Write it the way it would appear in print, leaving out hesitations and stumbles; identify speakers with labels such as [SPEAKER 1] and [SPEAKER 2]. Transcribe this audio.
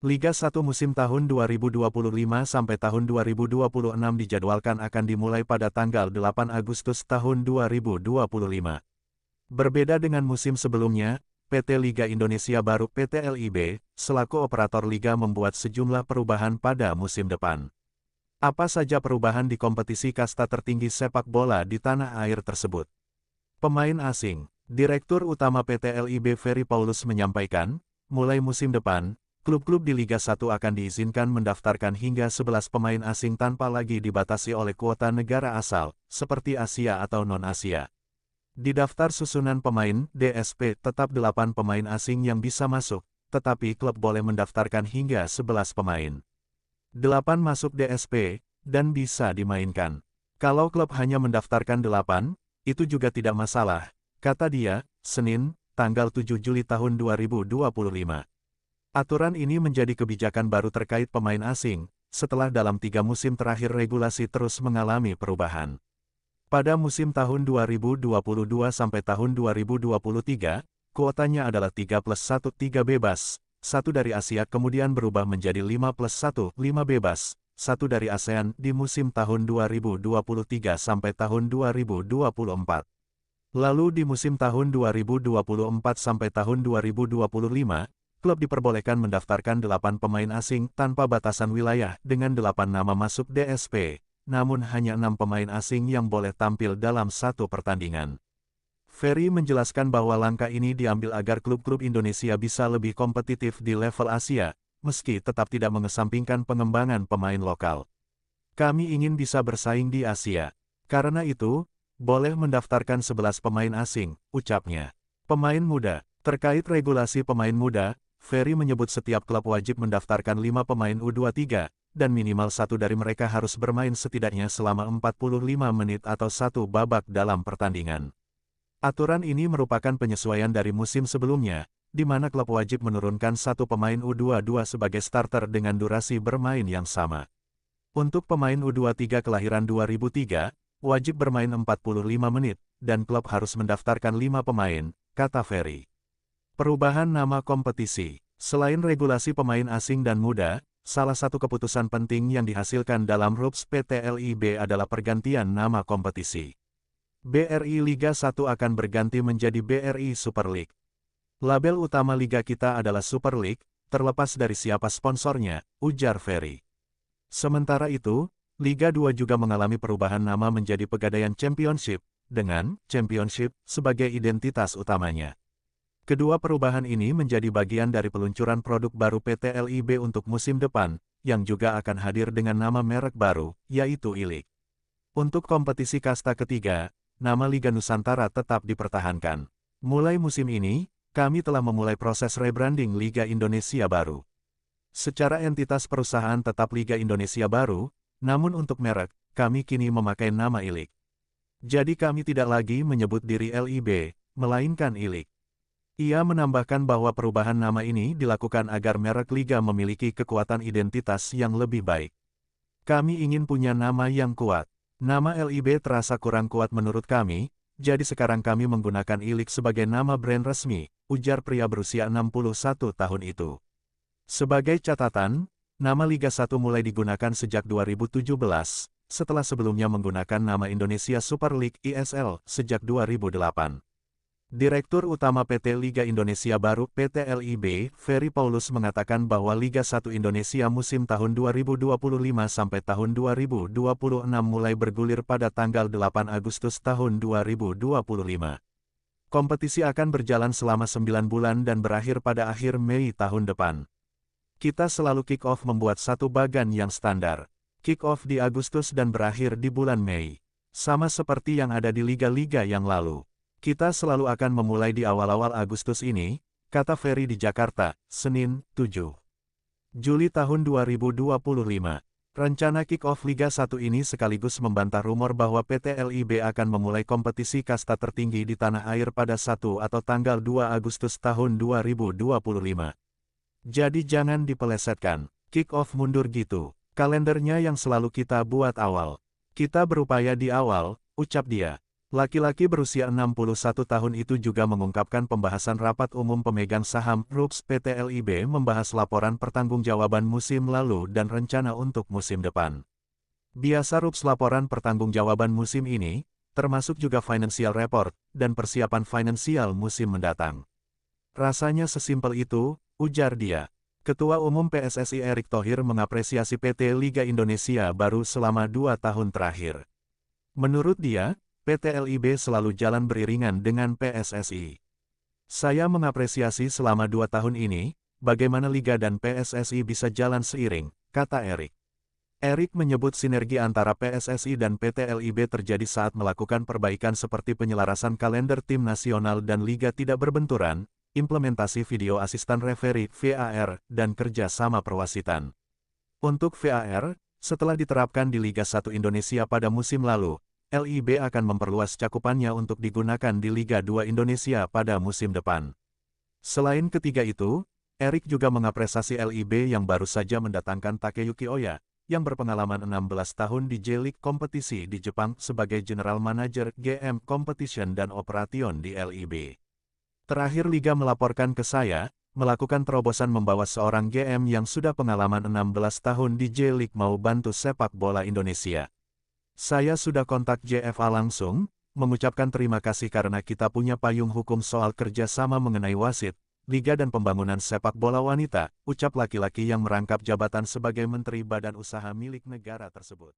[SPEAKER 1] Liga 1 musim tahun 2025 sampai tahun 2026 dijadwalkan akan dimulai pada tanggal 8 Agustus tahun 2025. Berbeda dengan musim sebelumnya, PT Liga Indonesia Baru PT LIB, selaku operator liga membuat sejumlah perubahan pada musim depan. Apa saja perubahan di kompetisi kasta tertinggi sepak bola di tanah air tersebut? Pemain asing. Direktur Utama PT LIB Ferry Paulus menyampaikan, mulai musim depan, klub-klub di Liga 1 akan diizinkan mendaftarkan hingga 11 pemain asing tanpa lagi dibatasi oleh kuota negara asal, seperti Asia atau non-Asia. Di daftar susunan pemain, DSP, tetap 8 pemain asing yang bisa masuk, tetapi klub boleh mendaftarkan hingga 11 pemain. 8 masuk DSP, dan bisa dimainkan. Kalau klub hanya mendaftarkan 8, itu juga tidak masalah, kata dia, Senin, tanggal 7 Juli tahun 2025. Aturan ini menjadi kebijakan baru terkait pemain asing, setelah dalam 3 musim terakhir regulasi terus mengalami perubahan. Pada musim tahun 2022 sampai tahun 2023, kuotanya adalah 3+1 3 bebas, 1 dari Asia kemudian berubah menjadi 5+1 5 bebas, 1 dari ASEAN di musim tahun 2023 sampai tahun 2024. Lalu di musim tahun 2024 sampai tahun 2025, klub diperbolehkan mendaftarkan 8 pemain asing tanpa batasan wilayah dengan 8 nama masuk DSP, namun hanya 6 pemain asing yang boleh tampil dalam satu pertandingan. Ferry menjelaskan bahwa langkah ini diambil agar klub-klub Indonesia bisa lebih kompetitif di level Asia, meski tetap tidak mengesampingkan pengembangan pemain lokal. Kami ingin bisa bersaing di Asia. Karena itu, boleh mendaftarkan 11 pemain asing, ucapnya. Pemain muda. Terkait regulasi pemain muda, Ferry menyebut setiap klub wajib mendaftarkan 5 pemain U23, dan minimal 1 dari mereka harus bermain setidaknya selama 45 menit atau 1 babak dalam pertandingan. Aturan ini merupakan penyesuaian dari musim sebelumnya, di mana klub wajib menurunkan 1 pemain U22 sebagai starter dengan durasi bermain yang sama. Untuk pemain U23 kelahiran 2003, wajib bermain 45 menit, dan klub harus mendaftarkan 5 pemain, kata Ferry. Perubahan nama kompetisi. Selain regulasi pemain asing dan muda, salah satu keputusan penting yang dihasilkan dalam RUPS PT LIB adalah pergantian nama kompetisi. BRI Liga 1 akan berganti menjadi BRI Super League. Label utama liga kita adalah Super League, terlepas dari siapa sponsornya, ujar Ferry. Sementara itu, Liga 2 juga mengalami perubahan nama menjadi Pegadaian Championship, dengan Championship sebagai identitas utamanya. Kedua perubahan ini menjadi bagian dari peluncuran produk baru PT LIB untuk musim depan, yang juga akan hadir dengan nama merek baru, yaitu ILIG. Untuk kompetisi kasta ketiga, nama Liga Nusantara tetap dipertahankan. Mulai musim ini, kami telah memulai proses rebranding Liga Indonesia Baru. Secara entitas perusahaan tetap Liga Indonesia Baru, namun untuk merek, kami kini memakai nama ILIG. Jadi kami tidak lagi menyebut diri LIB, melainkan ILIG. Ia menambahkan bahwa perubahan nama ini dilakukan agar merek liga memiliki kekuatan identitas yang lebih baik. Kami ingin punya nama yang kuat. Nama LIB terasa kurang kuat menurut kami, jadi sekarang kami menggunakan ILIG sebagai nama brand resmi, ujar pria berusia 61 tahun itu. Sebagai catatan, nama Liga 1 mulai digunakan sejak 2017, setelah sebelumnya menggunakan nama Indonesia Super League (ISL) sejak 2008. Direktur Utama PT Liga Indonesia Baru PT LIB, Ferry Paulus mengatakan bahwa Liga 1 Indonesia musim tahun 2025 sampai tahun 2026 mulai bergulir pada tanggal 8 Agustus tahun 2025. Kompetisi akan berjalan selama 9 bulan dan berakhir pada akhir Mei tahun depan. Kita selalu kick-off membuat satu bagan yang standar. Kick-off di Agustus dan berakhir di bulan Mei. Sama seperti yang ada di liga-liga yang lalu. Kita selalu akan memulai di awal-awal Agustus ini, kata Ferry di Jakarta, Senin, 7 Juli tahun 2025. Rencana kick-off Liga 1 ini sekaligus membantah rumor bahwa PT LIB akan memulai kompetisi kasta tertinggi di tanah air pada 1 atau tanggal 2 Agustus tahun 2025. Jadi jangan dipelesetkan, kick-off mundur gitu, kalendernya yang selalu kita buat awal. Kita berupaya di awal, ucap dia. Laki-laki berusia 61 tahun itu juga mengungkapkan pembahasan rapat umum pemegang saham RUPS PT LIB membahas laporan pertanggungjawaban musim lalu dan rencana untuk musim depan. Biasa RUPS laporan pertanggungjawaban musim ini, termasuk juga financial report, dan persiapan finansial musim mendatang. Rasanya sesimpel itu, ujar dia. Ketua Umum PSSI Erick Thohir mengapresiasi PT Liga Indonesia baru selama 2 tahun terakhir. Menurut dia, PT LIB selalu jalan beriringan dengan PSSI. Saya mengapresiasi selama 2 tahun ini, bagaimana Liga dan PSSI bisa jalan seiring, kata Erick. Erick menyebut sinergi antara PSSI dan PT LIB terjadi saat melakukan perbaikan seperti penyelarasan kalender tim nasional dan liga tidak berbenturan, implementasi video asisten referee (VAR), dan kerja sama perwasitan. Untuk VAR, setelah diterapkan di Liga 1 Indonesia pada musim lalu, LIB akan memperluas cakupannya untuk digunakan di Liga 2 Indonesia pada musim depan. Selain ketiga itu, Erick juga mengapresiasi LIB yang baru saja mendatangkan Takeyuki Oya, yang berpengalaman 16 tahun di J-League kompetisi di Jepang sebagai General Manager GM Competition dan Operation di LIB. Terakhir Liga melaporkan ke saya, melakukan terobosan membawa seorang GM yang sudah pengalaman 16 tahun di J-League mau bantu sepak bola Indonesia. Saya sudah kontak JFA langsung, mengucapkan terima kasih karena kita punya payung hukum soal kerjasama mengenai wasit, liga dan pembangunan sepak bola wanita, ucap laki-laki yang merangkap jabatan sebagai Menteri Badan Usaha milik negara tersebut.